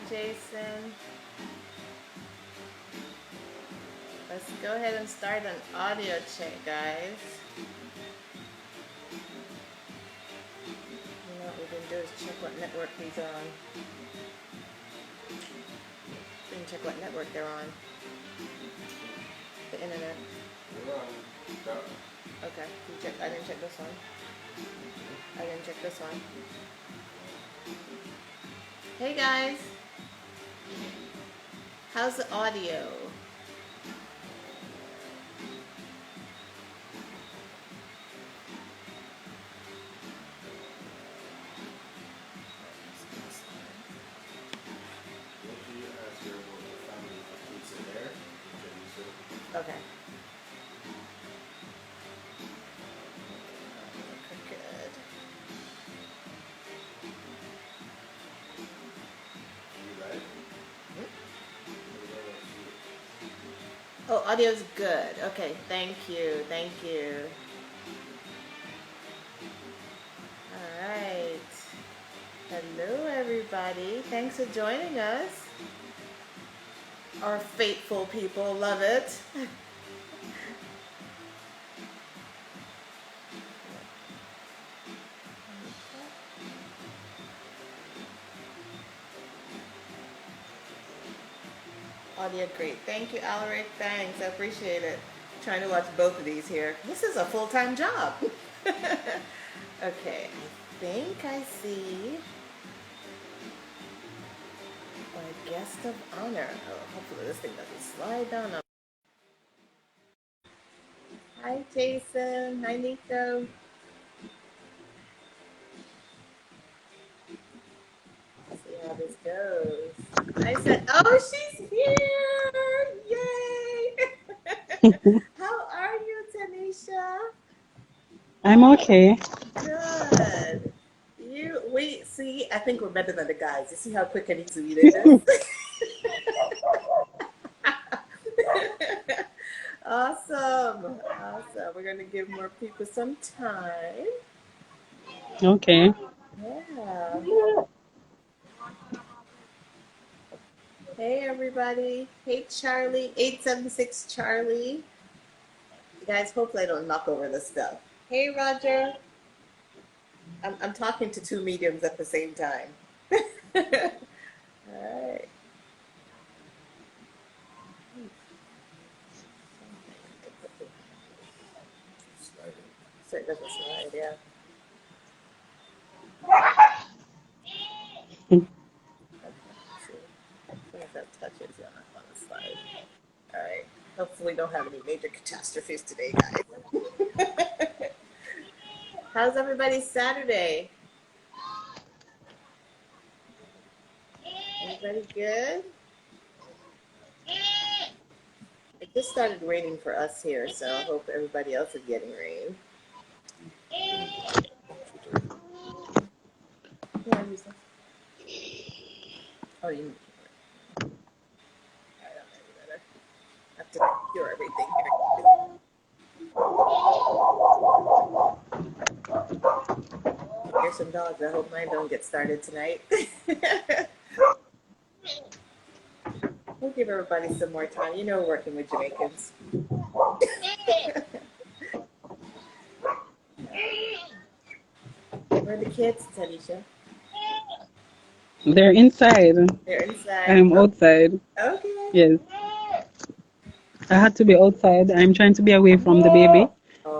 Jason. Let's go ahead and start an audio check, guys. You know what we can do is check what network he's on. We can check what network they're on. The internet. Okay, you check. I didn't check this one. I didn't check this one. Hey guys, how's the audio? Okay. Good. Oh, audio's good. Okay, thank you. Thank you. All right. Hello, everybody. Thanks for joining us. Our faithful people love it. Audio great. Thank you, Alaric. Thanks. I appreciate it. Trying to watch both of these here. This is a full-time job. Okay, I think I see our guest of honor. Oh, hopefully this thing doesn't slide down. Hi, Jason. Hi, Nico. Let's see how this goes. I said, oh, she's here! Yay! How are you, Tanisha? I'm okay. Good. We see, I think we're better than the guys. You see how quick and easy it is? Awesome. Awesome. We're going to give more people some time. Okay. Yeah. Hey, everybody. Hey, Charlie. 876 Charlie. You guys, hopefully I don't knock over this stuff. Hey, Roger. I'm talking to two mediums at the same time. All right. So it doesn't slide, yeah. If that touches, yeah, on the slide. All right. Hopefully, we don't have any major catastrophes today, guys. How's everybody's Saturday? Everybody good? It just started raining for us here, so I hope everybody else is getting rain. Yeah, oh, you. I don't know better. I have to cure everything here. Here's some dogs. I hope mine don't get started tonight. We'll give everybody some more time. You know, working with Jamaicans. Where are the kids, Tanisha? They're inside. They're inside. I'm outside. Okay. Yes. I had to be outside. I'm trying to be away from the baby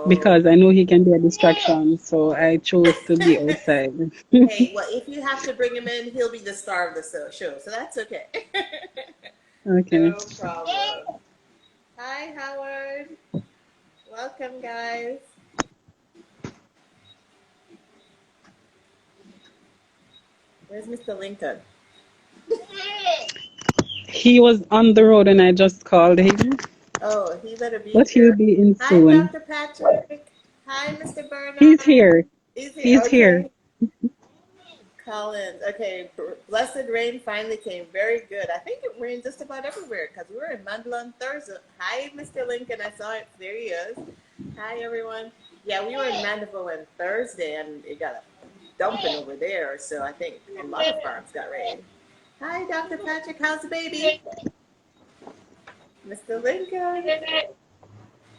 because I know he can be a distraction. So I chose to be outside. Hey, well, if you have to bring him in, he'll be the star of the show. So that's okay. Okay. No problem. Hi, Howard. Welcome, guys. Where's Mr. Lincoln? He was on the road and I just called him. Oh, he better be But here. he'll be in Hi, soon. Dr. Patrick. Hi, Mr. Bernard. He's here. He's here. He's Okay. here. Collins. Okay, blessed rain finally came. Very good. I think it rained just about everywhere because we were in Mandela on Thursday. Hi, Mr. Lincoln. I saw it. There he is. Hi, everyone. Yeah, we were in Mandeville on Thursday and it got a dumping over there. So I think a lot of farms got rain. Hi, Dr. Patrick. How's the baby? Mr. Lincoln.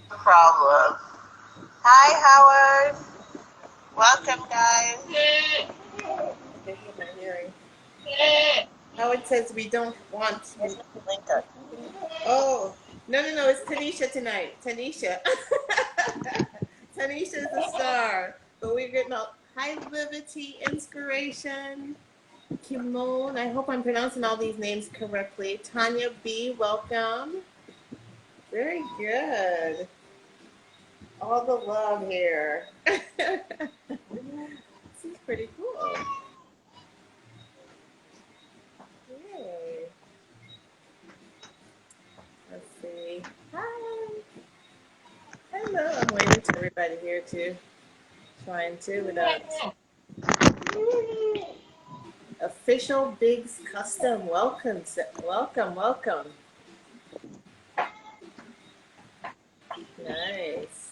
No problem. Hi, Howard. Welcome, guys. Okay, he's not hearing. Howard says we don't want. Here's Lincoln. Oh, no, no, no. It's Tanisha tonight. Tanisha. Tanisha is the star. But we're getting all high liberty inspiration. Kimon. I hope I'm pronouncing all these names correctly. Tanya B. Welcome. Very good. All the love here. This is pretty cool. Yay. Let's see. Hi. Hello. I'm waiting for everybody here too. Trying to without official Biggs Custom. Welcome, welcome, welcome. Nice.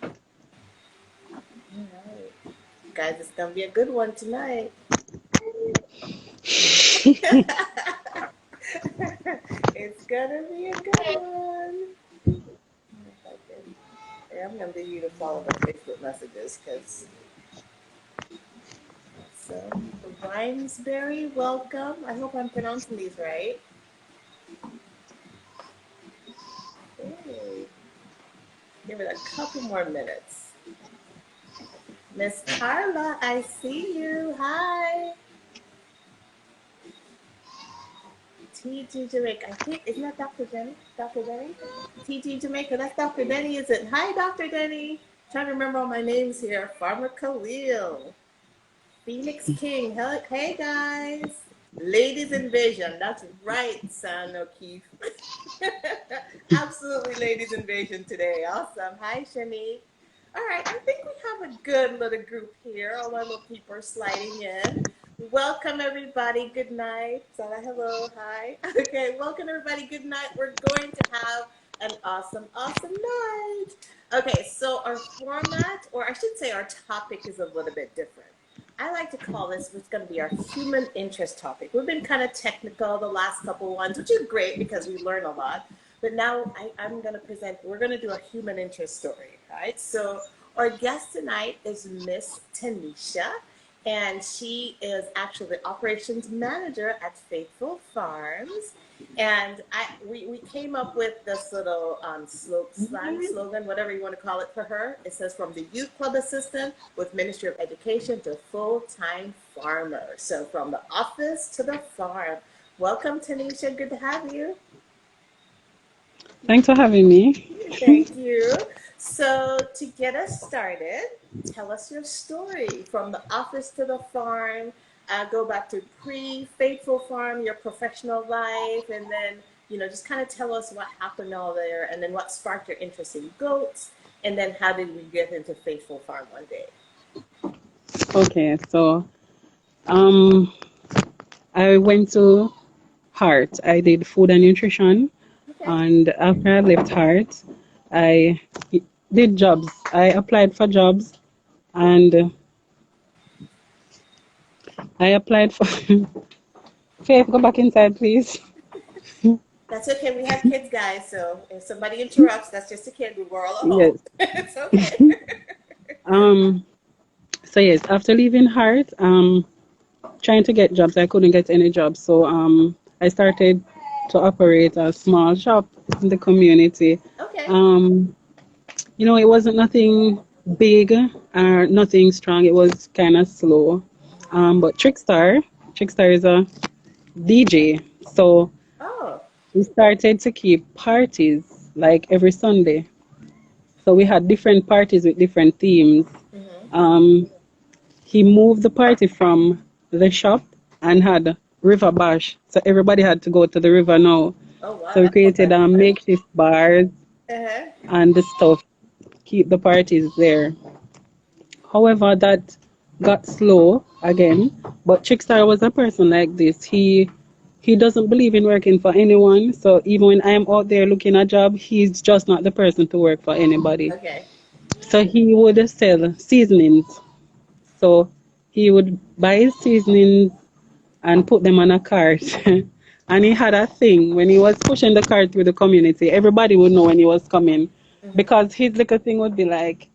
All right. Guys, it's gonna be a good one tonight. It's gonna be a good one. Yeah, I'm gonna need you to follow the Facebook messages because. So, Rhymesbury, welcome. I hope I'm pronouncing these right. Hey. Give it a couple more minutes. Miss Carla, I see you. Hi. TG Jamaica. I think, isn't that Dr. Denny? Dr. Denny? TG Jamaica, that's Dr. Denny, is it? Hi, Dr. Denny. Trying to remember all my names here. Farmer Khalil. Phoenix King. Hey, guys. Ladies in Vision. That's right, San O'Keefe. Absolutely ladies in Vision today. Awesome. Hi, Shanique. All right, I think we have a good little group here. All our little people are sliding in. Welcome, everybody. Good night. Sana, hello. Hi. Okay, welcome, everybody. Good night. We're going to have an awesome, awesome night. Okay, so our format, or I should say our topic, is a little bit different. I like to call this what's going to be our human interest topic. We've been kind of technical the last couple ones, which is great because we learn a lot. But now I'm going to we're going to do a human interest story, right? So our guest tonight is Miss Tanisha, and she is actually the operations manager at Faithful Farms. And we came up with this little slogan, whatever you want to call it for her. It says from the youth club assistant with Ministry of Education to full-time farmer. So from the office to the farm. Welcome, Tanisha. Good to have you. Thanks for having me. Thank you. So to get us started, tell us your story from the office to the farm. Go back to pre-Faithful Farm, your professional life, and then just kind of tell us what happened all there, and then what sparked your interest in goats, and then how did we get into Faithful Farm one day? Okay, so I went to Heart. I did food and nutrition, Okay. and after I left Heart, I did jobs. I applied for jobs, and I applied for. Faith, go back inside, please. That's okay. We have kids, guys. So if somebody interrupts, that's just a kid. We're all at home. Yes. It's okay. So yes, after leaving Heart, trying to get jobs, I couldn't get any jobs. So I started to operate a small shop in the community. Okay. It wasn't nothing big or nothing strong. It was kind of slow. But Trickstar is a DJ. So Oh. we started to keep parties like every Sunday. So we had different parties with different themes. Mm-hmm. He moved the party from the shop and had river bash. So everybody had to go to the river now. Oh, wow. So we created makeshift bars Uh-huh. and the stuff, keep the parties there. However, that got slow again. But Trickstar was a person like this. He doesn't believe in working for anyone. So even when I'm out there looking a job, he's just not the person to work for anybody. Okay. So he would sell seasonings. So he would buy his seasonings and put them on a cart. And he had a thing when he was pushing the cart through the community, everybody would know when he was coming Mm-hmm. because his little thing would be like,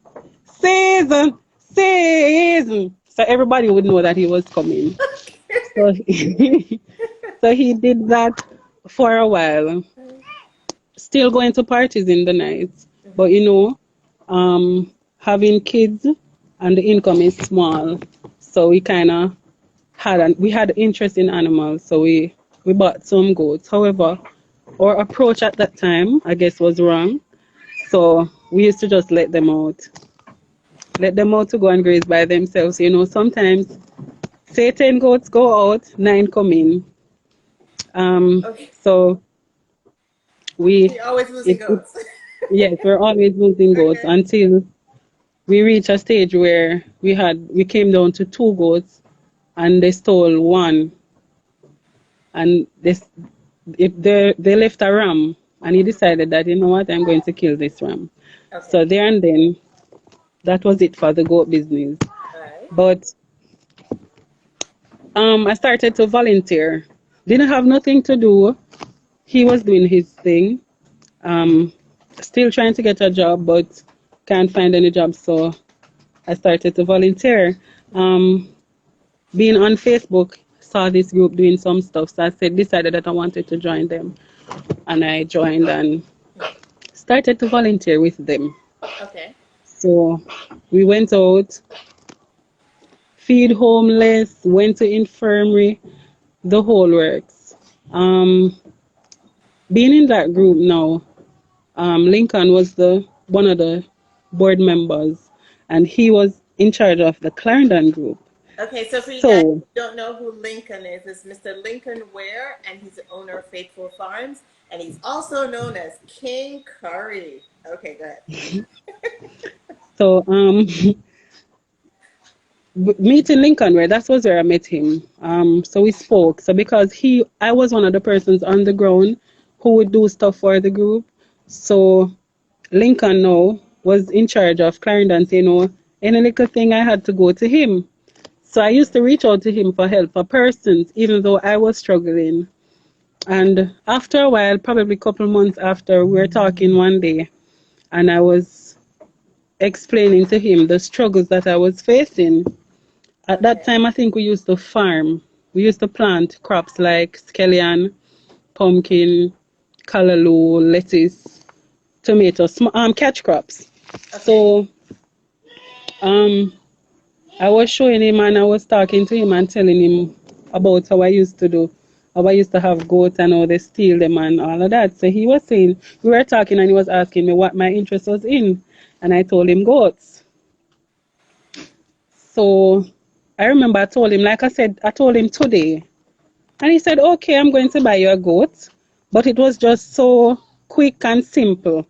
season, season. So everybody would know that he was coming. So so he did that for a while, still going to parties in the night. But having kids and the income is small, so we kind of we had interest in animals, so we bought some goats. However, our approach at that time, I guess, was wrong. So we used to just let them out to go and graze by themselves. Sometimes say 10 goats go out, 9 come in. Okay. So we, You're always losing it goats. yes, we're always losing goats Okay. until we reached a stage where we came down to 2 goats and they stole one, and this if they left a ram, and he decided that, you know what, I'm going to kill this ram. Okay. So there and then, that was it for the goat business. All right. But I started to volunteer. Didn't have nothing to do. He was doing his thing. Um, Still trying to get a job, but can't find any job. So I started to volunteer. Um, Being on Facebook, saw this group doing some stuff. So I decided that I wanted to join them. And I joined and started to volunteer with them. Okay. So we went out, feed homeless, went to infirmary, the whole works. Um, Being in that group now, Lincoln was the one of the board members, and he was in charge of the Clarendon group. Okay, so for you guys So who don't know who Lincoln is, it's Mr. Lincoln Ware, and he's the owner of Faithful Farms, and he's also known as King Curry. Okay, go ahead. so meeting Lincoln, where that was where I met him. So we spoke. So because I was one of the persons on the ground who would do stuff for the group. So Lincoln now was in charge of Clarendon. So, any little thing I had to go to him. So I used to reach out to him for help for persons, even though I was struggling. And after a while, probably a couple months after, we were talking one day, and I was explaining to him the struggles that I was facing. At that Okay. time, I think we used to farm. We used to plant crops like scallion, pumpkin, callaloo, lettuce, tomatoes, catch crops. Okay. So um, I was showing him and I was talking to him and telling him about how I used to do, how I used to have goats and how they steal them and all of that. So he was saying, we were talking and he was asking me what my interest was in. And I told him goats. So I remember I told him, like I said, I told him today. And he said, okay, I'm going to buy you a goat. But it was just so quick and simple.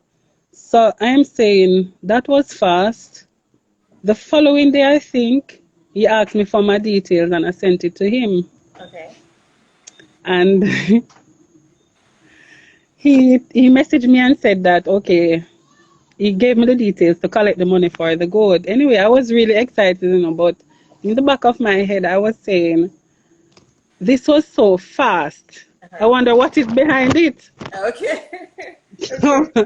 So I'm saying that was fast. The following day, I think, he asked me for my details and I sent it to him. Okay. And he messaged me and said that, okay, he gave me the details to collect the money for the goat. Anyway, I was really excited, but in the back of my head, I was saying, this was so fast. I Uh-huh. wonder what is behind it. Okay. So Okay.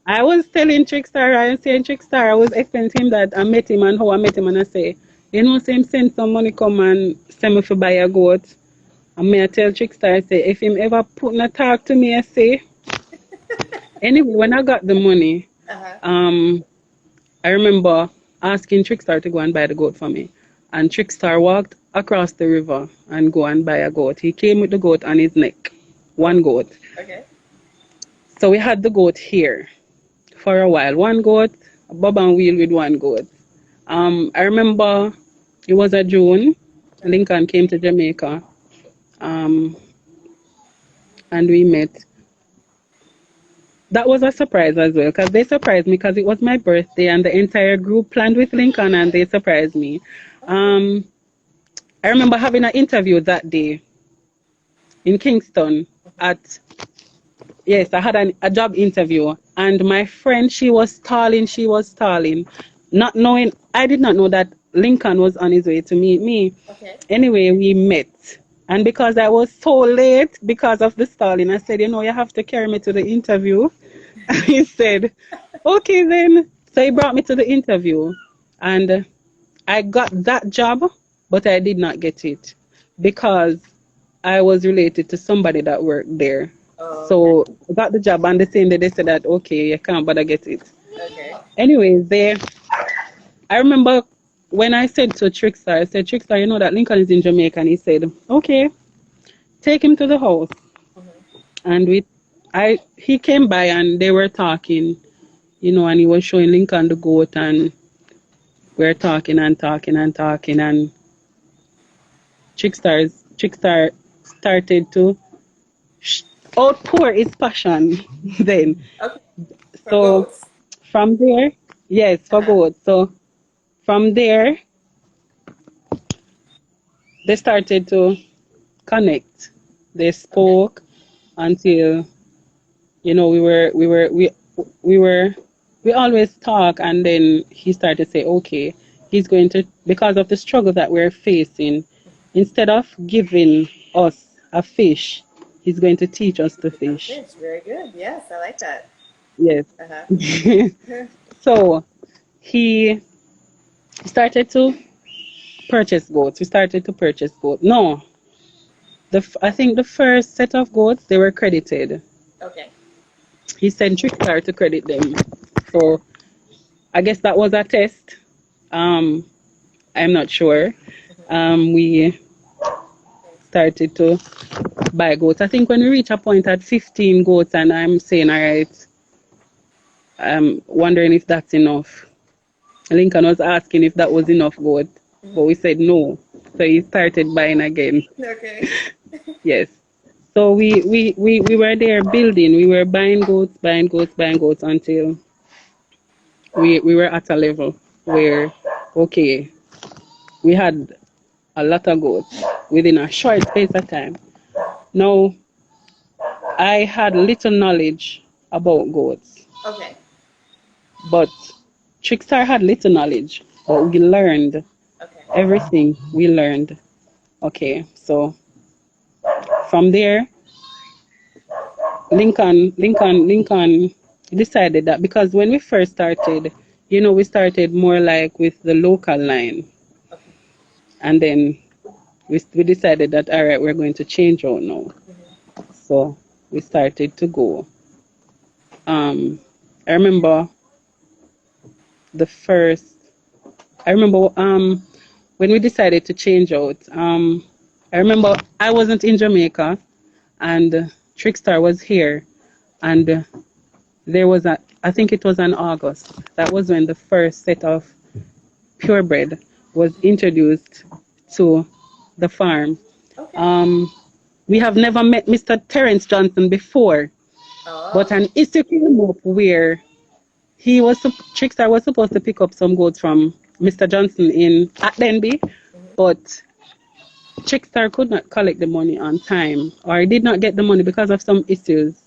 I was telling Trickstar, I was saying Trickstar, I was explaining to him that I met him and how I met him, and I say, say him send some money come and send me for buy a goat. And me I tell Trickstar, I say, if him ever put a talk to me, I say. Anyway, when I got the money, Uh-huh. I remember asking Trickstar to go and buy the goat for me. And Trickstar walked across the river and go and buy a goat. He came with the goat on his neck. One goat. Okay. So we had the goat here for a while. One goat, a bob and wheel with one goat. I remember it was a June. Uh-huh. Lincoln came to Jamaica, um, and we met. That was a surprise as well because they surprised me because it was my birthday and the entire group planned with Lincoln and they surprised me. Okay. Um, I remember having an interview that day in Kingston at, yes, I had a job interview and my friend, she was stalling, not knowing, I did not know that Lincoln was on his way to meet me. Okay. Anyway, we met And because I was so late because of the stalling, I said, you have to carry me to the interview. And he said, okay then. So he brought me to the interview and I got that job, but I did not get it because I was related to somebody that worked there. Oh, okay. So I got the job and the same day they said that, okay, you can't bother get it. Okay. Anyways, I remember when I said to Trickstar, I said, Trickstar, you know that Lincoln is in Jamaica. And he said, okay, take him to the house. Mm-hmm. And he came by and they were talking, and he was showing Lincoln the goat and we are talking and talking and talking and Trickstar started to sh- outpour his passion then. Okay. For So goats. from there, yes, for Uh-huh. goat. So from there, they started to connect. They Okay. spoke until we were we always talk, and then he started to say, okay, he's going to, because of the struggle that we're facing, instead of giving us a fish, he's going to teach us to Teach us how to fish. fish. Very good. Yes, I like that. Yes. Uh-huh. So he started to purchase goats. We started to purchase goats. No, I think the first set of goats, they were credited. Okay. He sent Trickster to credit them. So I guess that was a test. Um, I'm not sure. Mm-hmm. We started to buy goats. I think when we reach a point at 15 goats, and I'm saying, all right, I'm wondering if that's enough. Lincoln was asking if that was enough goat, but we Mm-hmm. said no. So he started buying again. Okay. Yes. So we were there building. We were buying goats, buying goats, buying goats until we were at a level where, okay, we had a lot of goats within a short space of time. Now, I had little knowledge about goats, Okay. but Trickstar had little knowledge, but we learned Okay. everything we learned. Okay, so from there, Lincoln decided that because when we first started, we started more like with the local line, Okay. and then we decided that all right, we're going to change out now. Mm-hmm. So we started to go. Um, I remember the first. I remember when we decided to change out. I remember I wasn't in Jamaica, and Trickstar was here, and there was I think it was in August. That was when the first set of purebred was introduced to the farm. Okay. Um, we have never met Mr. Terence Johnson before, but Oh. an issue came up where Trickstar was supposed to pick up some goats from Mr. Johnson in at Denby, Mm-hmm. but Trickstar could not collect the money on time, or did not get the money because of some issues.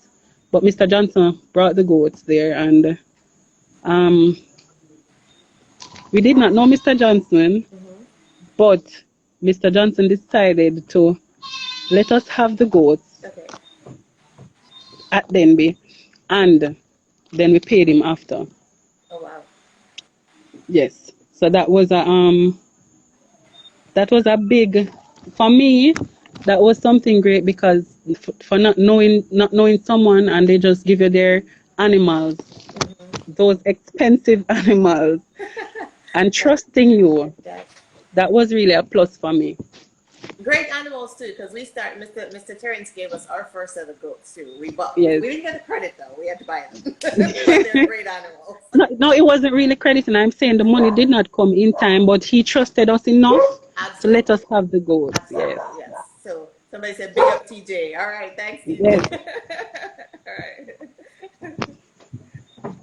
But Mr. Johnson brought the goats there, and um, we did not know Mr. Johnson, Mm-hmm. but Mr. Johnson decided to let us have the goats Okay. at Denby, and then we paid him after. Oh wow. Yes, so that was a big, for me, that was something great because for not knowing someone and they just give you their animals, Mm-hmm. those expensive animals, and That, trusting you, that that was really a plus for me. great animals too, because we start. Mr. Terrence gave us our first set of goats too. We bought. Yes. We didn't get the credit though. We had to buy them, but they're great animals. No, no, it wasn't really crediting. I'm saying the money did not come in time, but he trusted us enough to let us Absolutely. have the goats. Yes. Absolutely. Yes. So somebody said, "Big up, TJ." All right. Thanks, Yes. TJ. All right.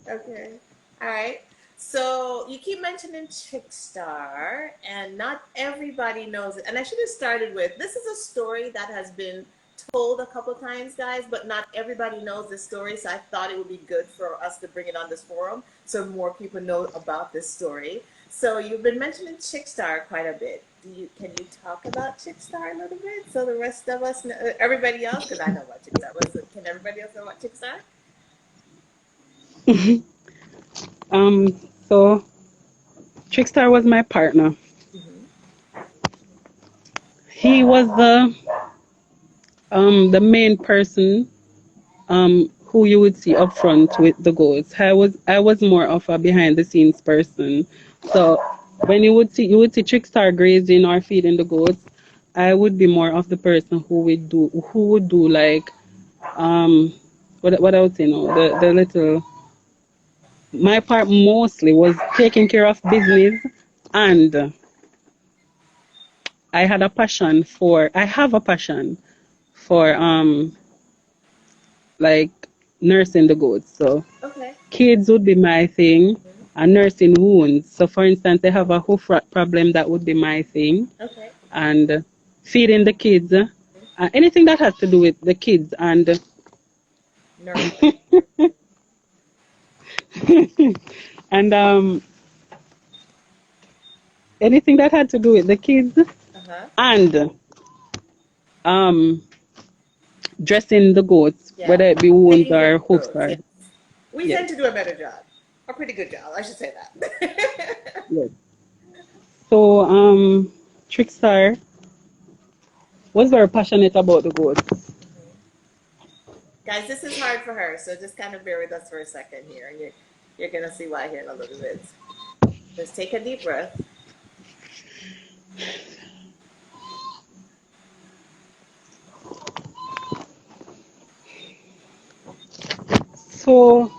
Okay. All right. So you keep mentioning Chickstar, and not everybody knows it. And I should have started with this is a story that has been told a couple times, guys, but not everybody knows this story. So I thought it would be good for us to bring it on this forum so more people know about this story. So you've been mentioning Chickstar quite a bit. can you talk about Chickstar a little bit so the rest of us know, everybody else, because I know about Chickstar, but can everybody else know about Chickstar? Um, so Trickstar was my partner. Mm-hmm. He was the main person who you would see up front with the goats. I was more of a behind the scenes person. So when you would see Trickstar grazing or feeding the goats, I would be more of the person who would do like what I would say no the little my part mostly was taking care of business, and I have a passion for like nursing the goats. So Okay. kids would be my thing, Mm-hmm. and nursing wounds. So for instance, they have a hoof rot problem, that would be my thing, Okay. and feeding the kids, anything that has to do with the kids, and Nursing. and anything that had to do with the kids, Uh-huh. and um dressing the goats, Yeah. whether it be wounds Taking care or of hoofs growth. or Yes. We yes, tend to do a better job. A pretty good job, I should say that. yes. So Trickstar was very passionate about the goats. Mhm. Guys, this is hard for her, so just kind of bear with us for a second here. You're gonna see why here in a little bit. Just take a deep breath. So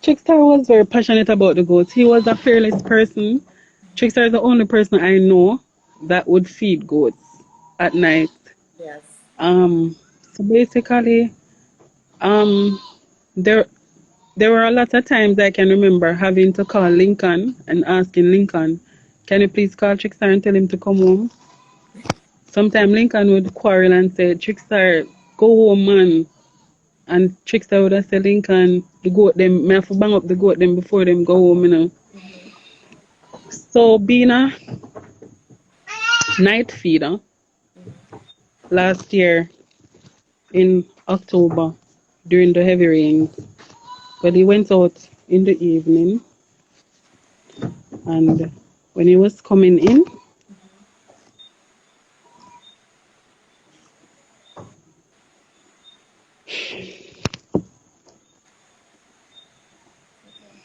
Trickstar was very passionate about the goats. He was a fearless person. Trickstar is the only person I know that would feed goats at night. Yes. Um, so basically, um, there there were a lot of times I can remember having to call Lincoln and asking Lincoln, "Can you please call Trickstar and tell him to come home?" Sometimes Lincoln would quarrel and say, "Trickstar, go home, man." And Trickstar would have said, "Lincoln, the goat them, me have to bang up the goat them before them go home, you know." Mm-hmm. So being a night feeder Mm-hmm. last year in October during the heavy rains, when he went out in the evening, and when he was coming in, Mm-hmm. Okay.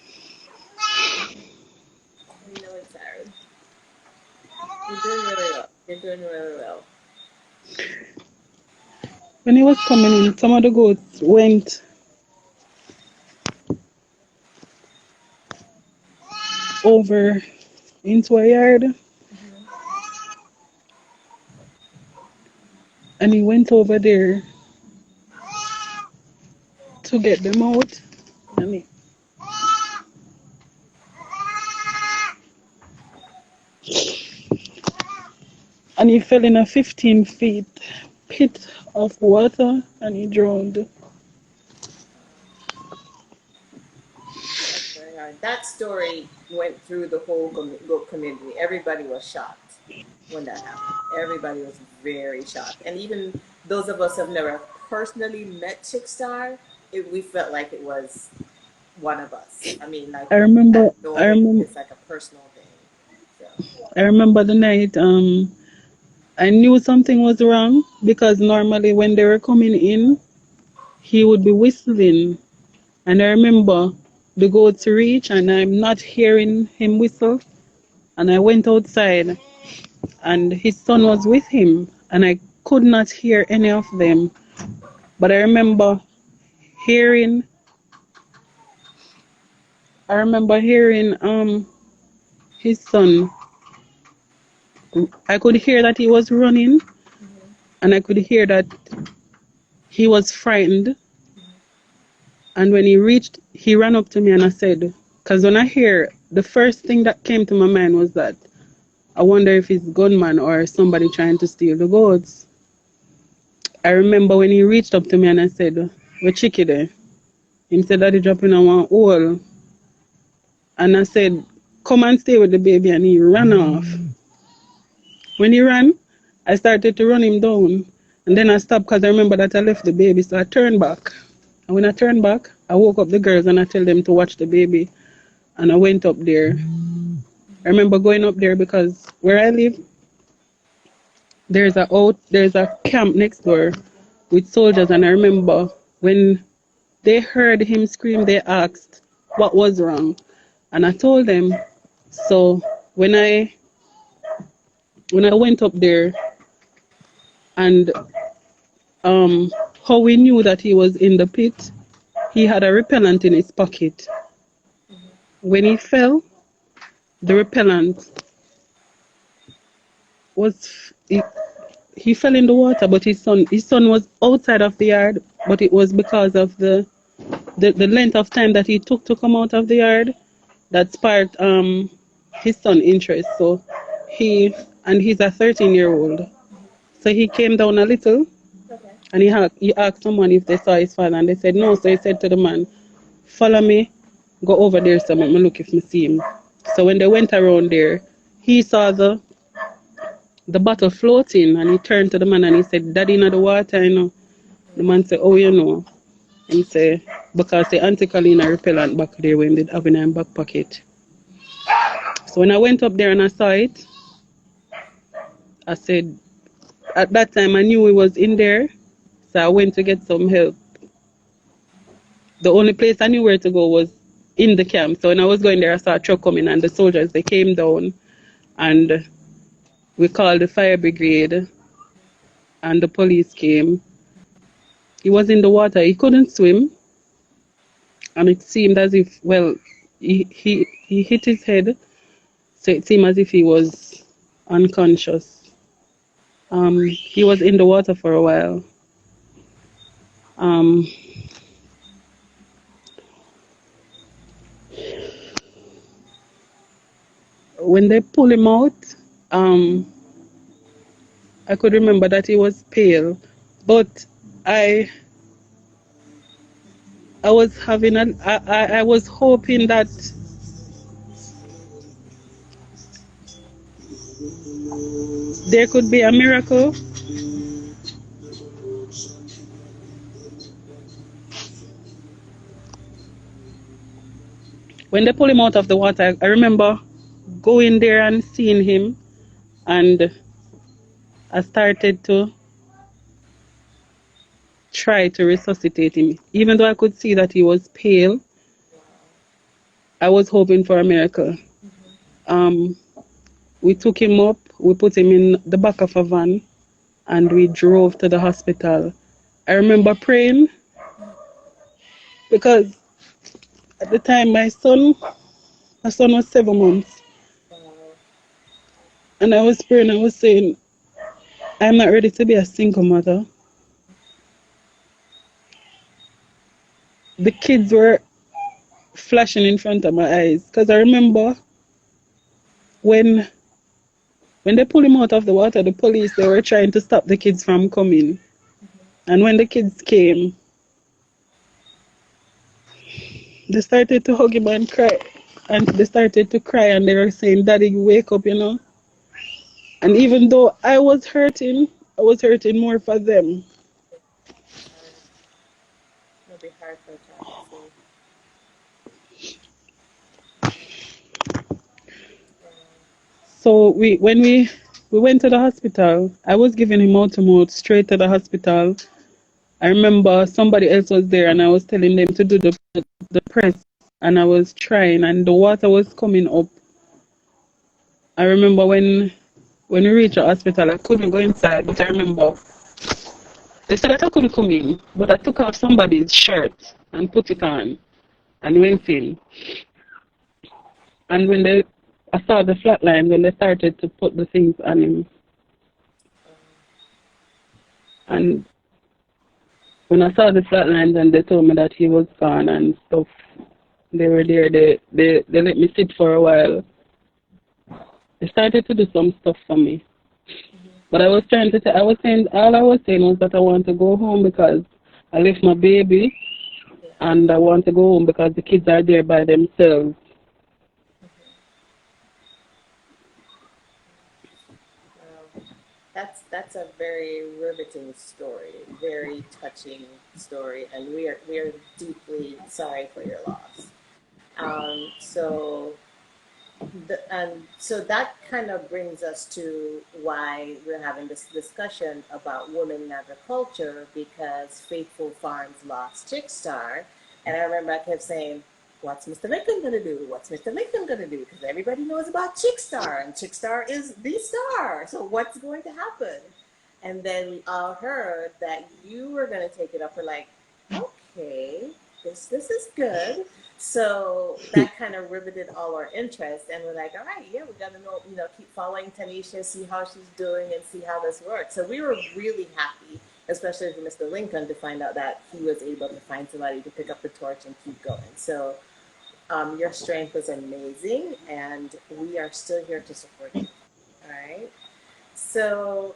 We know it's hard. You're doing really well. You're doing really well. when he was coming in, some of the goats went over into a yard, Mm-hmm. and he went over there to get them out, and Mm-hmm. he fell in a 15 feet pit of water, and he drowned. That's very hard. That story went through the whole goat community. Everybody was shocked when that happened. Everybody was very shocked. And even those of us who have never personally met Chickstar, we felt like it was one of us. I mean, like I we had remember, no I way. remember, It's like a personal thing. So, I remember the night. I knew something was wrong because normally when they were coming in, he would be whistling, and I remember the goats reach, and I'm not hearing him whistle, and I went outside, and his son was with him, and I could not hear any of them, but hearing, I remember hearing his son. I could hear that he was running, mm-hmm. and I could hear that he was frightened. Mm-hmm. And when he reached, he ran up to me and I said, because when I hear, the first thing that came to my mind was that I wonder if it's gunman or somebody trying to steal the goats. I remember when he reached up to me and I said, "Where Chicky there?" He said that he dropping on one hole. And I said, "Come and stay with the baby," and he ran off. When he ran, I started to run him down. And then I stopped because I remember that I left the baby. So I turned back. And when I turned back, I woke up the girls and I told them to watch the baby. And I went up there. I remember going up there because where I live, there's a camp next door with soldiers. And I remember when they heard him scream, they asked what was wrong. And I told them. So when I went up there and how we knew that he was in the pit, he had a repellent in his pocket. When he fell, the repellent was he fell in the water, but his son was outside of the yard, but it was because of the length of time that he took to come out of the yard that sparked his son interest. So he's a 13-year-old. So he came down a little Okay. and he asked someone if they saw his father, and they said no. So he said to the man, follow me, go over there so let me look if I see him. So when they went around there, he saw the bottle floating, and he turned to the man and he said, Daddy in the water, you know. The man said, oh, you know. And he said, because the anti-Colina repellent back there when they have in my back pocket. So when I went up there and I saw it, I said, at that time I knew he was in there, so I went to get some help. The only place I knew where to go was in the camp. So when I was going there, I saw a truck coming and the soldiers, they came down and we called the fire brigade and the police came. He was in the water, he couldn't swim, and it seemed as if, well, he hit his head, so it seemed as if he was unconscious. He was in the water for a while. Um, when they pulled him out, um, I could remember that he was pale, but I I was having I was hoping that there could be a miracle. When they pulled him out of the water, I remember going there and seeing him, and I started to try to resuscitate him. Even though I could see that he was pale, I was hoping for a miracle. Um, we took him up, we put him in the back of a van, and we drove to the hospital. I remember praying because at the time my son was 7 months, and I was praying, I was saying, I'm not ready to be a single mother. The kids were flashing in front of my eyes because I remember when they pulled him out of the water, the police, they were trying to stop the kids from coming. And when the kids came, they started to hug him and cry. And they started to cry and they were saying, Daddy, wake up, you know. And even though I was hurting more for them. It'll be hard for a child to see. So when we went to the hospital, I was giving him mouth to mouth straight to the hospital. I remember somebody else was there and I was telling them to do the press, and I was trying and the water was coming up. I remember when we reached the hospital, I couldn't go inside, but I remember they said that I couldn't come in, but I took off somebody's shirt and put it on and went in. And I saw the flatline when they started to put the things on him. And when I saw the flatlines and they told me that he was gone and stuff, they were there. They let me sit for a while. They started to do some stuff for me. But I was trying to I was saying, all I was saying was that I want to go home because I left my baby and I want to go home because the kids are there by themselves. That's a very riveting story, very touching story, and we are deeply sorry for your loss. So so that kind of brings us to why we're having this discussion about women in agriculture because Faithful Farms lost Chickstar. And I remember I kept saying, what's Mr. Lincoln going to do? What's Mr. Lincoln going to do? Because everybody knows about Chickstar, and Chickstar is the star. So what's going to happen? And then we all heard that you were going to take it up. We're like, okay, this is good. So that kind of riveted all our interest, and we're like, all right, yeah, we got to know, keep following Tanisha, see how she's doing, and see how this works. So we were really happy, especially for Mr. Lincoln, to find out that he was able to find somebody to pick up the torch and keep going. So your strength was amazing, and we are still here to support you. All right. So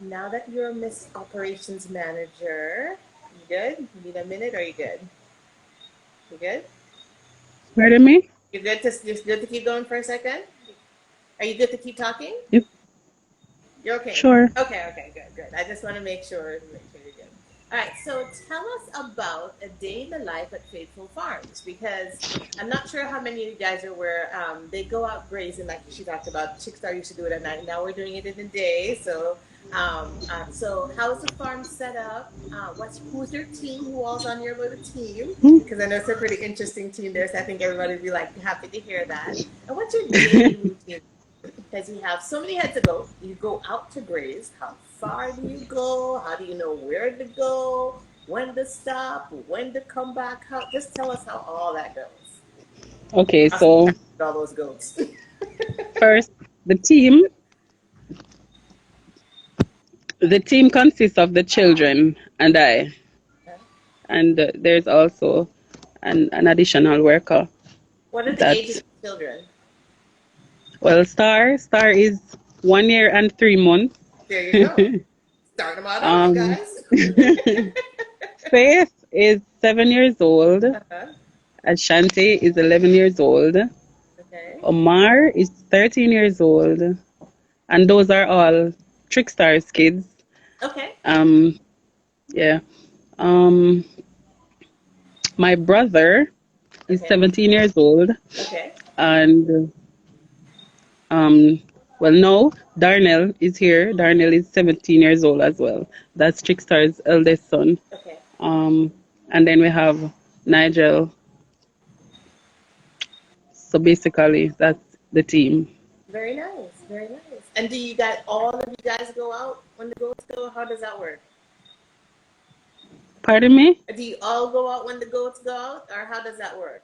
now that you're Miss Operations Manager, you good? You need a minute, or are you good? You good? Pardon me? You're good to keep going for a second? Are you good to keep talking? Yep. You're okay. Sure. Okay, good. I just want to make sure you're good. All right, so tell us about a day in the life at Faithful Farms because I'm not sure how many of you guys are aware. They go out grazing like she talked about. Chickstar used to do it at night. Now we're doing it in the day. So how's the farm set up? Who's your team? Who all's on your little team? Because I know it's a pretty interesting team there. So I think everybody would be like happy to hear that. And what's your daily routine? Because you have so many heads to go. You go out to graze. How far do you go? How do you know where to go? When to stop? When to come back? Just tell us how all that goes. Okay, Awesome. so All those goats. first, the team. The team consists of the children and I, and there's also an additional worker. What are the ages That of the children? well, Star is 1 year and 3 months. There you go. Start them out early, um, guys. Faith is 7 years old. Uh-huh. Ashanti is 11 years old. Okay. Omar is 13 years old. And those are all Trickstar's kids. Okay. Um, yeah. Um, my brother is Okay. 17 years old. Okay. And um, well, no, Darnell is here. Darnell is 17 years old as well. That's Trickstar's eldest son. Okay. Um, and then we have Nigel. So basically, that's the team. Very nice. Very nice. And do you guys, all of you guys go out when the goats go? How does that work? Pardon me? Do you all go out when the goats go out, or how does that work?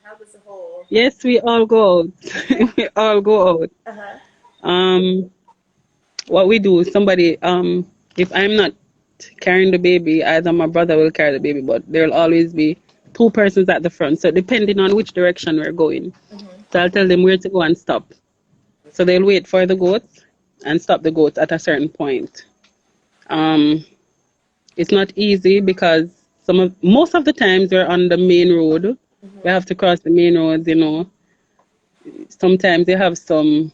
How does the whole? Yes, we all go out. Okay. We all go out. Uh huh. Um, what we do, if I'm not carrying the baby, either my brother will carry the baby, but there'll always be two persons at the front. So depending on which direction we're going, Mm-hmm. so I'll tell them where to go and stop. So they'll wait for the goats and stop the goats at a certain point. Um, it's not easy because most of the times we're on the main road. We Mm-hmm. have to cross the main roads. Sometimes you have some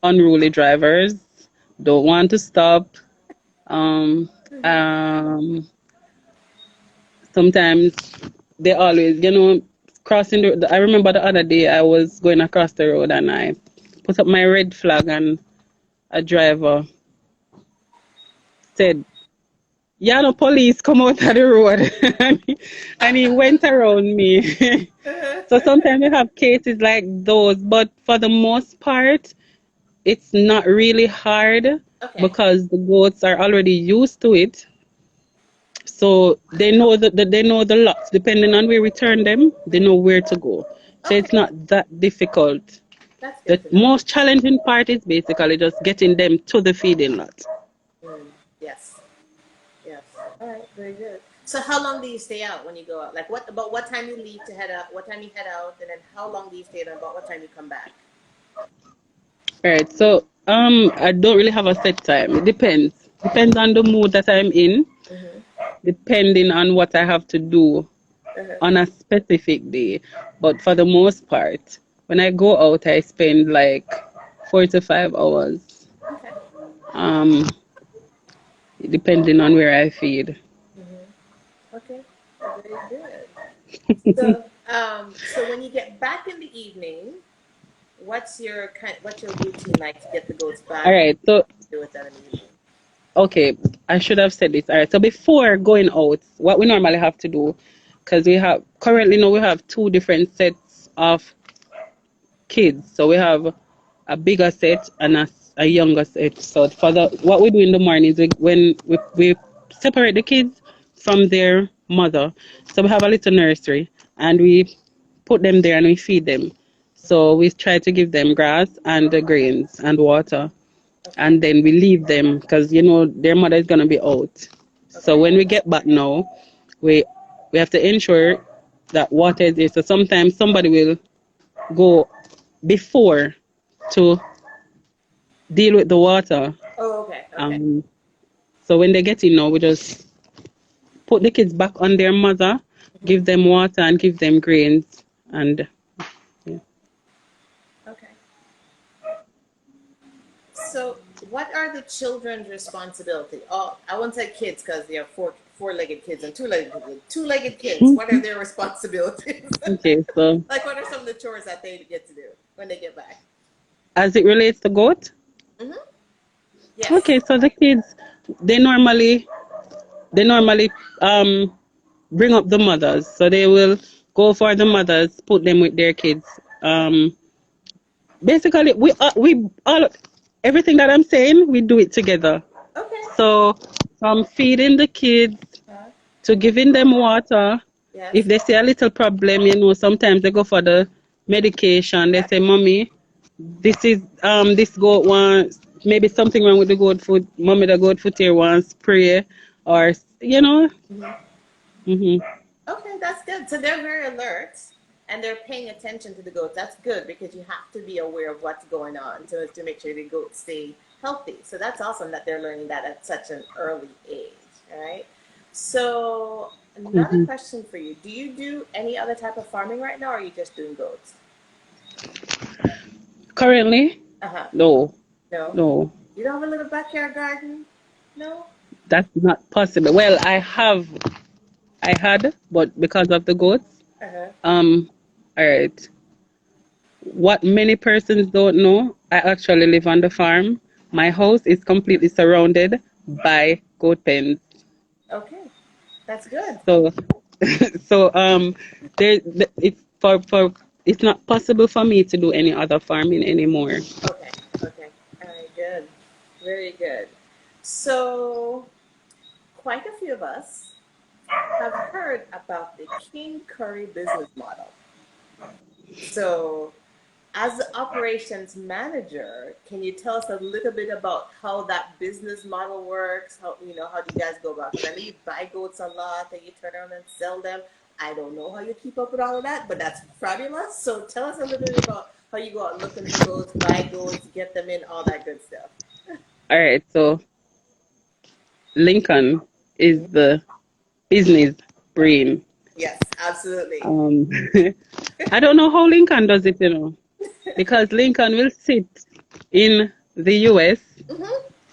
unruly drivers, don't want to stop. Um, Mm-hmm. um, Sometimes they always, crossing I remember the other day I was going across the road and I put up my red flag and a driver said, yeah, no police come out of the road. And he went around me. So sometimes we have cases like those, but for the most part, it's not really hard Okay. because the goats are already used to it. So they know that they know the lots. Depending on where we turn them, they know where to go. So it's Okay. not that difficult. That's good The to know. most challenging part is basically just getting them to the feeding lot. Mm. Yes. Yes. All right. Very good. So how long do you stay out when you go out? Like what time you leave to head out? What time you head out, and then how long do you stay there? About what time you come back? Right. So I don't really have a set time. It depends. Depends on the mood that I'm in, Mm-hmm. depending on what I have to do Uh-huh. on a specific day. But for the most part, when I go out, I spend like 4 to 5 hours. Okay. um, depending on where I feed. Okay, very good. So when you get back in the evening, what's your routine like to get the goats All back and right, so do with them in the evening? okay, I should have said this. All right, so before going out, what we normally have to do, because we have currently now we have two different sets of kids. So we have a bigger set and a younger set. So for the what we do in the morning is we separate the kids from their mother. So we have a little nursery and we put them there and we feed them. So we try to give them grass and the grains and water, Okay, and then we leave them because their mother is gonna be out. So okay, when we get back now, we we have to ensure that water is there. So sometimes somebody will go before to deal with the water. oh, okay, okay, Um, so when they get in now, we just put the kids back on their mother, give them water and give them grains, and yeah. okay. So what are the children's responsibility? Oh, I won't say kids because they are four-legged kids and two-legged kids. What are their responsibilities? Okay, so Like, what are some of the chores that they get to do when they get back? as it relates to goat, Mm-hmm. Yes. okay, so the kids they normally they normally bring up the mothers, so they will go for the mothers, put them with their kids. Basically, we all everything that I'm saying, we do it together. Okay. So from feeding the kids Uh, to giving them water, if yes. they see a little problem, sometimes they go for the medication. They say, "Mommy, this goat wants maybe something wrong with the goat food. Mommy, the goat food here wants spray, or you know." Mm-hmm. hmm Okay, that's good. So they're very alert and they're paying attention to the goats. That's good because you have to be aware of what's going on to make sure the goats stay healthy. So that's awesome that they're learning that at such an early age. All right. So another hmm question for you: do you do any other type of farming right now, or are you just doing goats? Currently, Uh huh. no, No. no, You don't have a little backyard garden? No. that's not possible. Well, I had, but because of the goats, Uh huh. um, all right. What many persons don't know, I actually live on the farm. My house is completely surrounded by goat pens. Okay, that's good. So, so it's for it's not possible for me to do any other farming anymore. Okay. Okay. All right. Good. Very good. So quite a few of us have heard about the King Curry business model. So, as the operations manager, can you tell us a little bit about how that business model works? How do you guys go about? Because I know you buy goats a lot and you turn around and sell them. I don't know how you keep up with all of that, but that's fabulous. So, tell us a little bit about how you go out looking for goats, buy goats, get them in, all that good stuff. All right, so Lincoln is the business brain. Yes, absolutely. Um, I don't know how Lincoln does it, because Lincoln will sit in the US Hmm.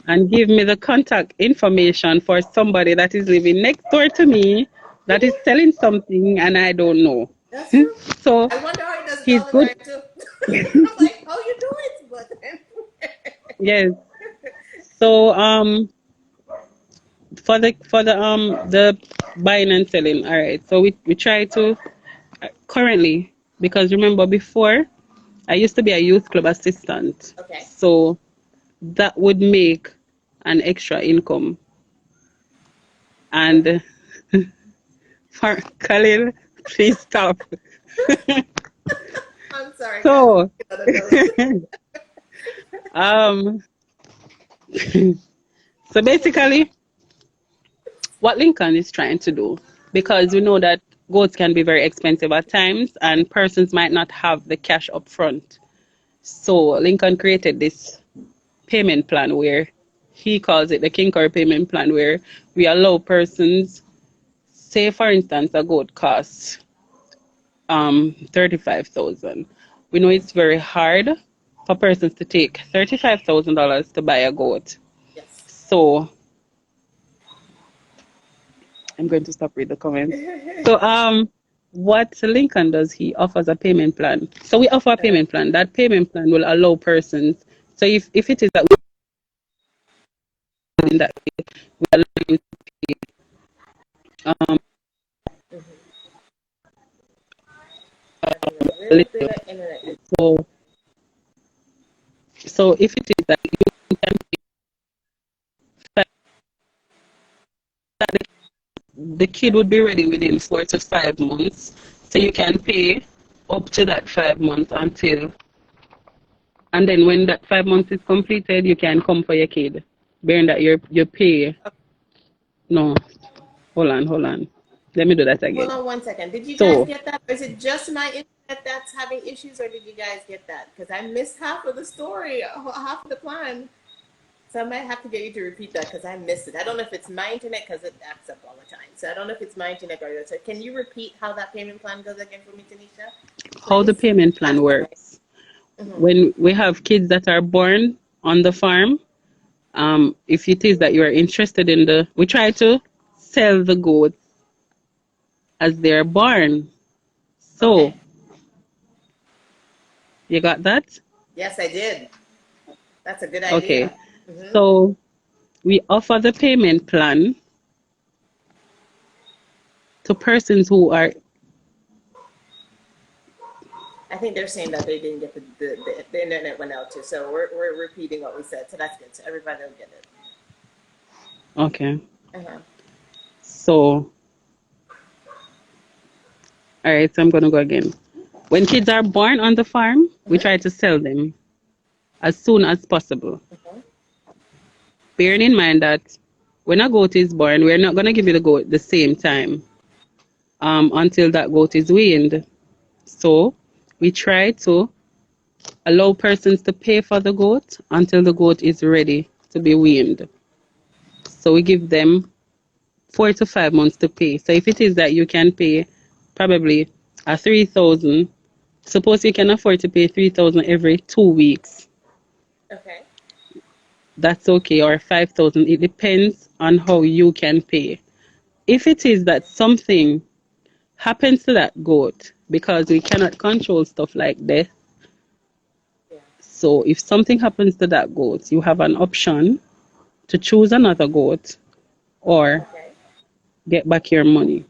and give me the contact information for somebody that is living next door to me that is Hmm. selling something and I don't know. That's true. So I wonder how he does he's dollar good. right too. I'm like, how you do it? But Yes. So for the buying and selling, all right. So we try to currently, because remember before I used to be a youth club assistant. okay. So that would make an extra income. And for Khalil, please stop. I'm sorry, guys. So Another note. um so basically what Lincoln is trying to do, because we know that goats can be very expensive at times and persons might not have the cash up front. So Lincoln created this payment plan where he calls it the Kinkor payment plan, where we allow persons, say for instance a goat costs 35,000. We know it's very hard for persons to take $35,000 to buy a goat. So I'm going to stop reading the comments. So what Lincoln does, he offers a payment plan. So we offer a payment plan. That payment plan will allow persons. So if it is that we in that way, we allow you um Having a a little bit little. of internet. So so if it is that you can pay, the kid would be ready within 4 to 5 months. So you can pay up to that 5 months until, and then when that 5 months is completed, you can come for your kid. Bearing that you pay. No, hold on. Let me do that Hold again. on one second. Did you guys So get that? Or is it just my internet that's having issues, or did you guys get that? Because I missed half of the story, half of the plan. So I might have to get you to repeat that because I missed it. I don't know if it's my internet because it acts up all the time. So I don't know if it's my internet or yours. So can you repeat how that payment plan goes again for me, Tanisha? how the Please. payment plan Last time. works. When we have kids that are born on the farm, if it is that you are interested in we try to sell the goats as they're born. So Okay. you got that? Yes, I did. That's a good Okay. idea. Hmm. So we offer the payment plan to persons who are. I think they're saying that they didn't get the internet went out too. So we're repeating what we said. So that's good. So everybody will get it. Okay. Uh-huh. So all right. So I'm gonna go again. When kids are born on the farm, we Uh-huh. try to sell them as soon as possible. Uh-huh. Bearing in mind that when a goat is born, we're not going to give you the goat the same time until that goat is weaned. So we try to allow persons to pay for the goat until the goat is ready to be weaned. So we give them 4 to 5 months to pay. So if it is that you can pay probably a 3,000, suppose you can afford to pay 3,000 every 2 weeks, Okay. that's okay, or 5,000. It depends on how you can pay. If it is that something happens to that goat, because we cannot control stuff like death, Yeah. so if something happens to that goat, you have an option to choose another goat or Okay. get back your money.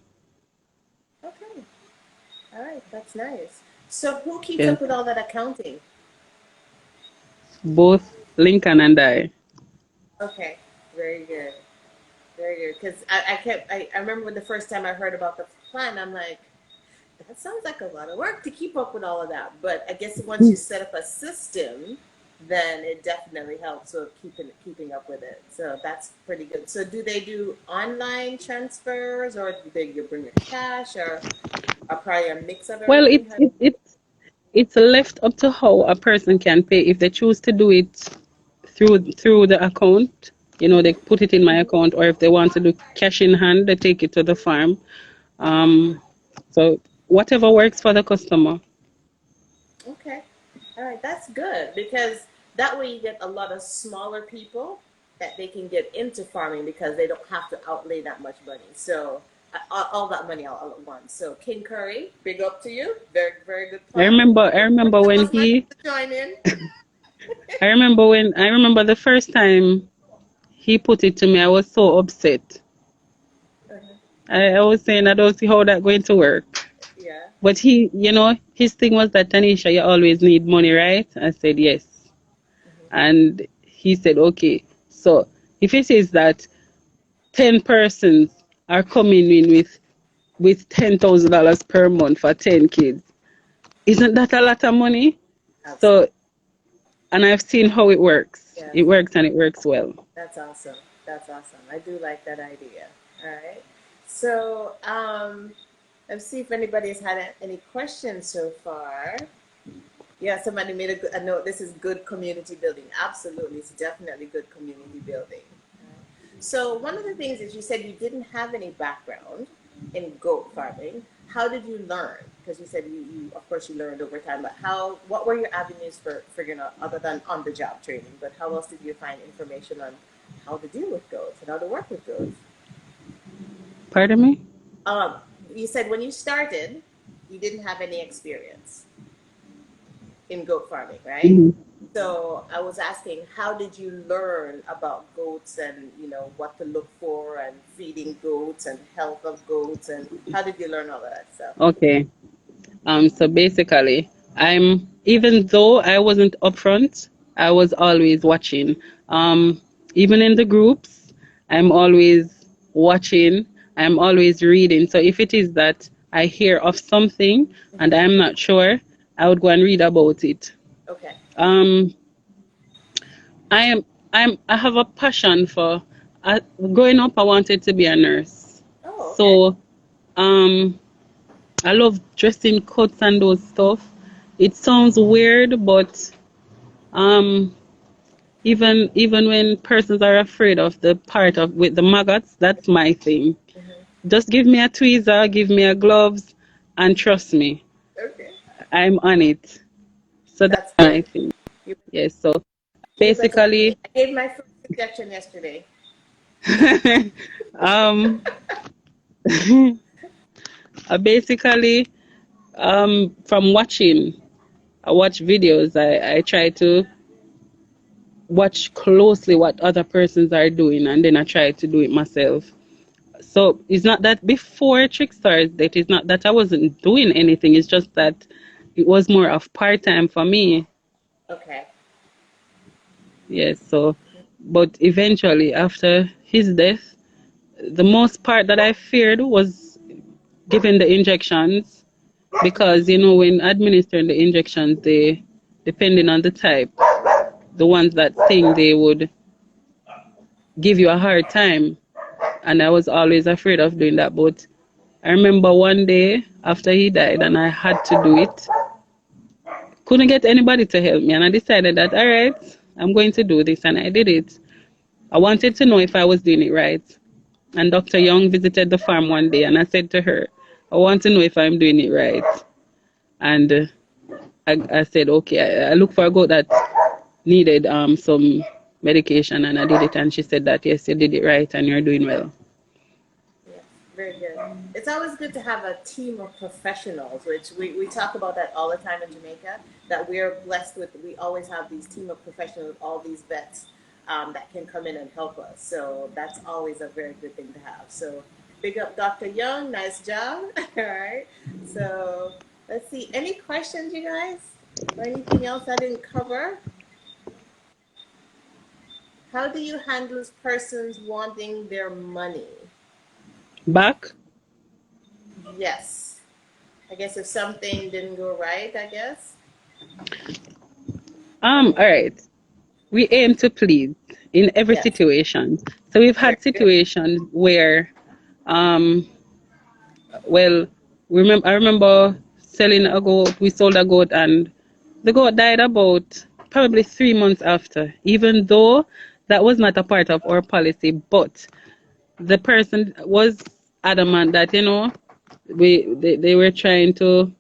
Okay. All right. That's nice. So who keeps Yes, up with all that accounting? both Lincoln and I. Okay. Very good. Very good. Because I remember when the first time I heard about the plan, I'm like, that sounds like a lot of work to keep up with all of that. But I guess once you set up a system, then it definitely helps with keeping up with it. So that's pretty good. So do they do online transfers, or do they you bring your cash, or probably a mix of Well, everything? it's left up to how a person can pay. If they choose to do it through the account, they Mm-hmm. put it in my account, or if they want to do cash in hand, they take it to the farm. Mm-hmm. So whatever works for the customer. Okay. All right. That's good because that way you get a lot of smaller people that they can get into farming because they don't have to outlay that much money. So all that money all at once. So King Curry, big up to you. Very, very good I plan. remember I The rest remember of when us might he have to join in. I remember the first time he put it to me, I was so upset. Uh-huh. I was saying I don't see how that going to work. Yeah. But his thing was that, Tanisha, you always need money, right? I said yes. Mm-hmm. And he said, okay. So if it is that 10 persons are coming in with $10,000 per month for 10 kids, isn't that a lot of money? So, Absolutely. and I've seen how it works. Yes. It works and it works well. That's awesome. That's awesome. I do like that idea. All right. So, let's see if anybody has had any questions so far. Yeah, somebody made a note. This is good community building. Absolutely, it's definitely good community building. So one of the things is you said you didn't have any background in goat farming. How did you learn? because you said you of course you learned over time, but what were your avenues for figuring out other than on the job training? But how else did you find information on how to deal with goats and how to work with goats? Pardon me? Um, you said when you started, you didn't have any experience in goat farming, right? Mhm. So I was asking, how did you learn about goats and what to look for and feeding goats and health of goats and how did you learn all of that stuff? Okay. So basically, even though I wasn't upfront, I was always watching. Even in the groups, I'm always watching. I'm always reading. So if it is that I hear of something and I'm not sure, I would go and read about it. Okay. Um, I am I have a passion for. Growing up, I wanted to be a nurse. Oh, okay. So um, I love dressing coats and those stuff. It sounds weird, but um, even when persons are afraid of the part of with the maggots, that's my thing. Hmm. Just give me a tweezer, give me a gloves, and trust me, Okay. I'm on it. So that's That's my good. thing. You, Yes. So you better than me. basically, I gave my first injection yesterday. um, basically, from watching, I watch videos. I try to watch closely what other persons are doing, and then I try to do it myself. So it's not that before Trickstars that it's not that I wasn't doing anything. It's just that it was more of part time for me. Okay. Yes. So, but eventually after his death, the most part that I feared was giving the injections because when administering the injections, they depending on the type, the ones that sting, they would give you a hard time, and I was always afraid of doing that. But I remember one day after he died and I had to do it, couldn't get anybody to help me, and I decided that, all right, I'm going to do this, and I did it. I wanted to know if I was doing it right. And Dr. Young visited the farm one day, and I said to her, I want to know if I'm doing it right. And I said, okay, I looked for a goat that needed some medication, and I did it. And she said that, yes, you did it right, and you're doing well. Yes, very good. It's always good to have a team of professionals, which we talk about that all the time in Jamaica, that we're blessed with. We always have these team of professionals, all these vets that can come in and help us. So that's always a very good thing to have. So big up Dr. Young. Nice job. All right. So let's see. Any questions, you guys? Or anything else I didn't cover? How do you handle persons wanting their money? Back? Yes. I guess if something didn't go right, I guess. All right. We aim to please in every Yes. situation. So we've Very had good. situations where, um, well, I remember selling a goat. We sold a goat, and the goat died about probably 3 months after. Even though that was not a part of our policy, but the person was adamant that they were trying to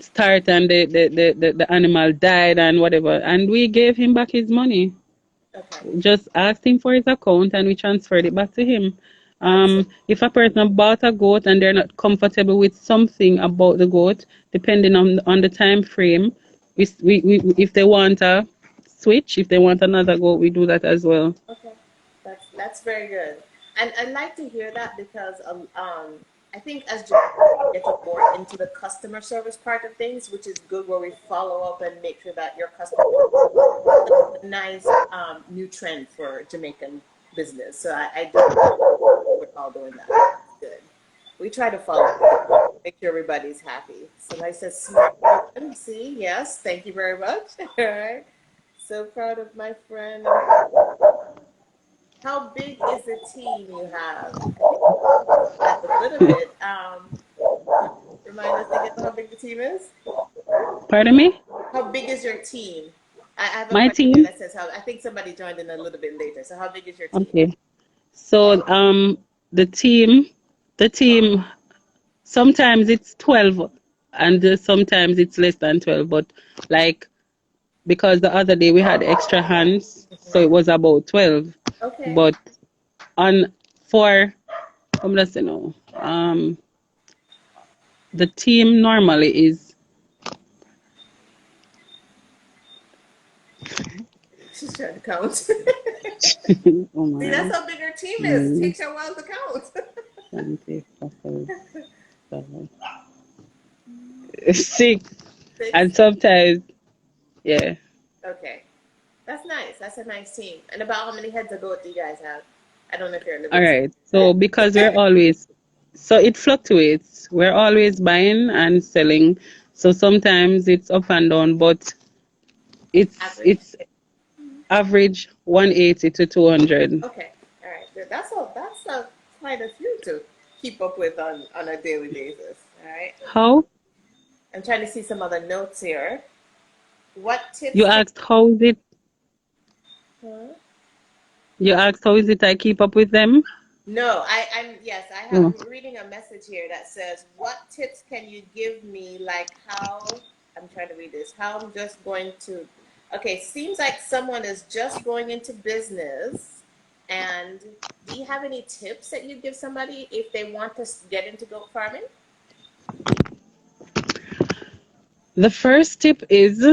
start, and the animal died and whatever, and we gave him back his money. Okay. Just asked him for his account and we transferred it back to him. Absolutely. If a person bought a goat and they're not comfortable with something about the goat, depending on the time frame, if they want a switch, if they want another goat, we do that as well. Okay. That's very good. And I like to hear that because I think as Jamaican, getting more into the customer service part of things, which is good where we follow up and make sure that your customer a nice new trend for Jamaican business. So I do we're all doing that. That's good. We try to follow, make sure everybody's happy. Somebody says smart woman. See, yes, thank you very much. All right. So proud of my friend. How big is the team you have? I think that a little bit. Remind us again how big the team is. Pardon me? How big is your team? I have a My question here team? that says how. I think somebody joined in a little bit later. So how big is your team? Okay. So the team sometimes it's 12 and sometimes it's less than 12, but like because the other day we had extra hands, so it was about 12. Okay. But on for I'm just you know the team normally is She's trying to count. oh See, that's my how big our team is. It takes you a while to count. 20 plus 7, 6, 6. and sometimes yeah. Okay. That's nice. That's a nice team. And about how many heads of goat do you guys have? I don't know if you're in the All business. right. So because we're always so it fluctuates. We're always buying and selling. So sometimes it's up and down, but Average? it's average 180 to 200. Okay. All right. Good. That's a quite a few to keep up with on a daily basis. All right. How? I'm trying to see some other notes here. What You tips can asked how is it? Huh? You asked how is it I keep up with them? No, I'm yes, Oh. I'm reading a message here that says, "What tips can you give me like how I'm trying to read this. How I'm just going to Okay, seems like someone is just going into business and do you have any tips that you give somebody if they want to get into goat farming? The first tip is,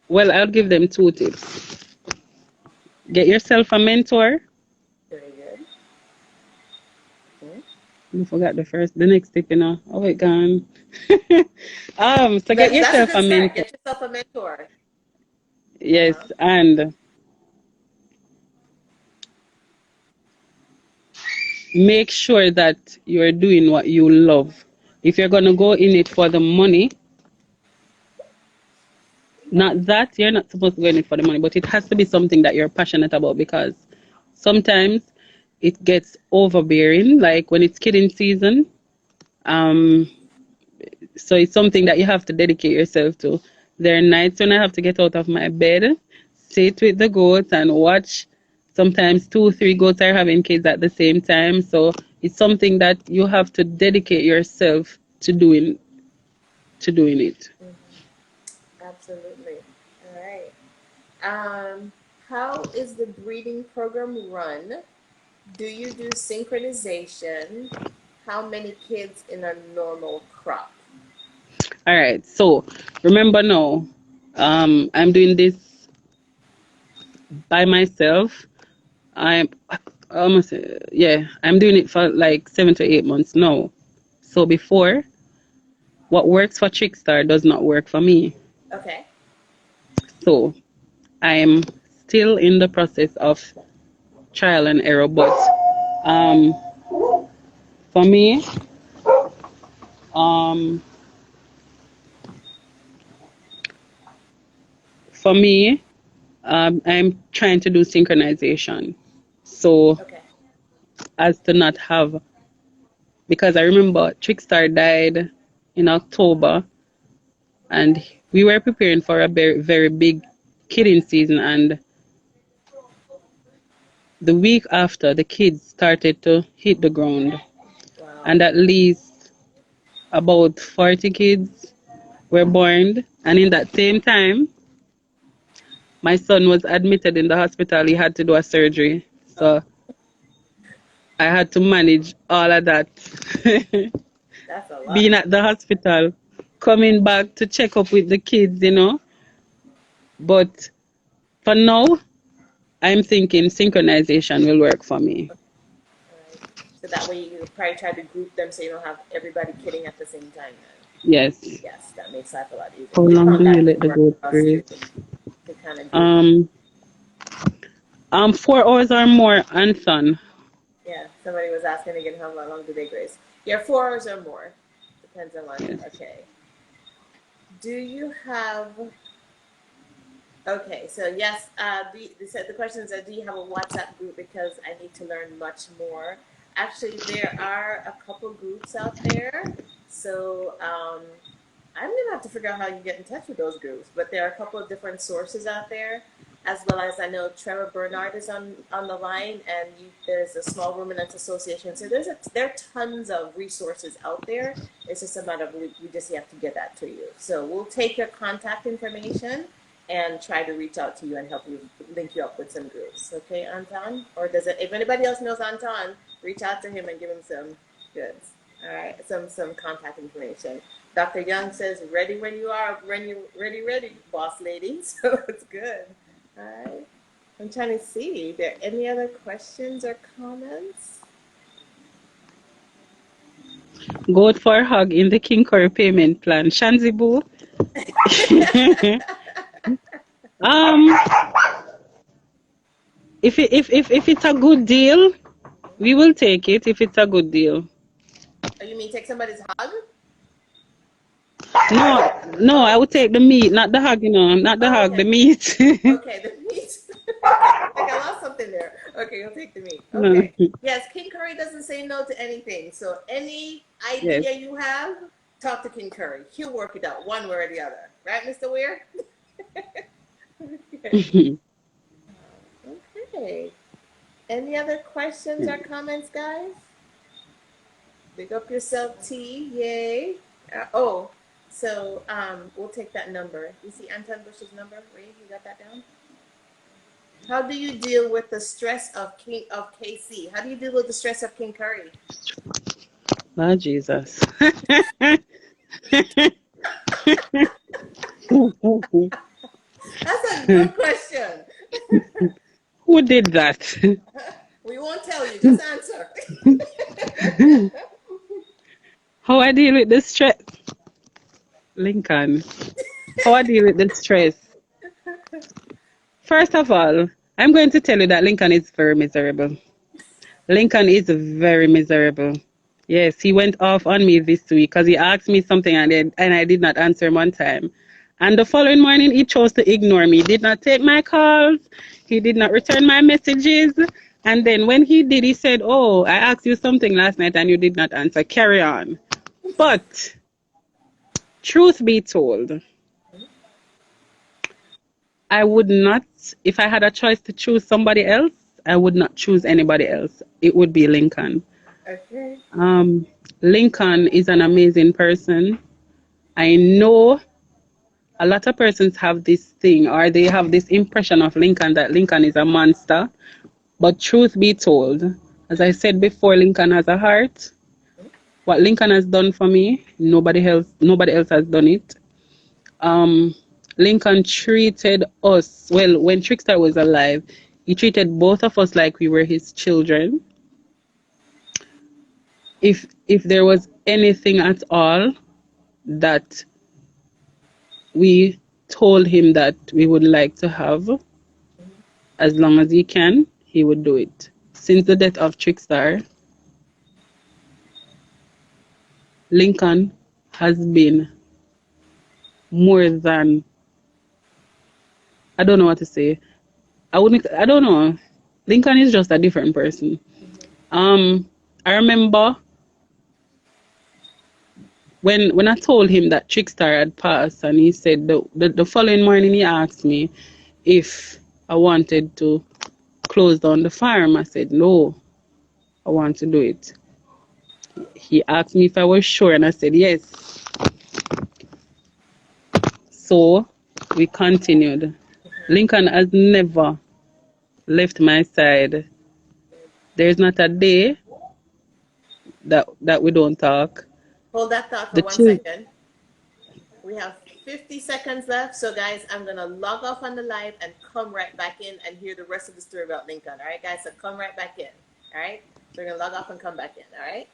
well, I'll give them two tips. Get yourself a mentor. Very good. Okay. I forgot the next tip, you know. Oh, it gone. So get That's a yourself good a start. mentor. Get yourself a mentor. Yes, Uh-huh. and make sure that you're doing what you love. If you're gonna go in it for the money, not that you're not supposed to go in it for the money, but it has to be something that you're passionate about because sometimes it gets overbearing, like when it's kidding season. Um, so it's something that you have to dedicate yourself to. There are nights when I have to get out of my bed, sit with the goats and watch. Sometimes two, three goats are having kids at the same time. So it's something that you have to dedicate yourself to doing it. Absolutely. All right. How is the breeding program run? Do you do synchronization? How many kids in a normal crop? All right. So remember now, I'm doing this by myself. I'm almost yeah, I'm doing it for like 7 to 8 months now. So before, what works for Trickstar does not work for me. Okay. So I'm still in the process of trial and error, but um, for me, um, for me, I'm trying to do synchronization. So Okay. as to not have, because I remember Trickstar died in October, and we were preparing for a very, very big kidding season, and the week after, the kids started to hit the ground, Wow. and at least about 40 kids were born. And in that same time, my son was admitted in the hospital. He had to do a surgery. Oh, So I had to manage all of that. that's a Being lot. at the hospital, coming back to check up with the kids, you know. But for now, I'm thinking synchronization will work for me. All right. So that way you probably try to group them so you don't have everybody kidding at the same time then. Yes. Yes, that makes life a lot easier. How We long found do you that let the work goat for us too, graze? to kind of group. Um, 4 hours or more, Anson. Yeah, somebody was asking again how long do they graze? Yeah, 4 hours or more. Depends on what. Yes. Okay. Do you have Okay, so yes, the questions are, do you have a WhatsApp group? Because I need to learn much more. Actually, there are a couple groups out there, so I'm gonna have to figure out how you get in touch with those groups. But there are a couple of different sources out there. as well as I know Trevor Bernard is on the line, and there's a Small Ruminants Association. So there are tons of resources out there. It's just a matter of we just have to get that to you. So we'll take your contact information and try to reach out to you and help you link you up with some groups. Okay, Anton? Or does it? If anybody else knows Anton, reach out to him and give him some goods. All right, some contact information. Dr. Young says, ready when you are, ready, boss lady. So it's good. All right. I'm trying to see. Are there any other questions or comments? Goat for a hug in the King Curry payment plan. Shanzi Boo. If it's a good deal, we will take it. If it's a good deal. Oh, you mean take somebody's hug? No, I would take the meat, not the hug, not the hug, okay. the meat. Okay, the meat. Like I lost something there. Okay, you'll take the meat. Okay. Yes, King Curry doesn't say no to anything. So any idea you have, talk to King Curry. He'll work it out one way or the other. Right, Mr. Weir? Okay. Okay. Any other questions or comments, guys? Big up yourself, T. Yay. So we'll take that number. You see Anton Bush's number? Reid, you got that down? How do you deal with the stress of KC? How do you deal with the stress of King Curry? Oh, Jesus. That's a good question. Who did that? We won't tell you. Just answer. How I deal with the stress? Lincoln. How I deal with the stress? First of all, I'm going to tell you that Lincoln is very miserable. Lincoln is very miserable. Yes, he went off on me this week because he asked me something and I did not answer him on time. And the following morning, he chose to ignore me. He did not take my calls. He did not return my messages. And then when he did, he said, "Oh, I asked you something last night and you did not answer. Carry on." But truth be told, I would not, if I had a choice to choose somebody else, I would not choose anybody else. It would be Lincoln. Okay. Lincoln is an amazing person. I know a lot of persons have this thing or they have this impression of Lincoln that Lincoln is a monster. But truth be told, as I said before, Lincoln has a heart. What Lincoln has done for me, nobody else has done it. Lincoln treated us, well, when Trickster was alive, he treated both of us like we were his children. If there was anything at all that we told him that we would like to have, as long as he can, he would do it. Since the death of Trickstar, Lincoln has been more than, I don't know what to say. I don't know. Lincoln is just a different person. I remember when I told him that Trickstar had passed, and he said the following morning he asked me if I wanted to close down the farm. I said no, I want to do it. He asked me if I was sure, and I said yes. So we continued. Lincoln has never left my side. There's not a day that we don't talk. Hold that thought for 1 second. We have 50 seconds left. So, guys, I'm going to log off on the live and come right back in and hear the rest of the story about Lincoln. All right, guys? So come right back in. All right? So we're going to log off and come back in. All right?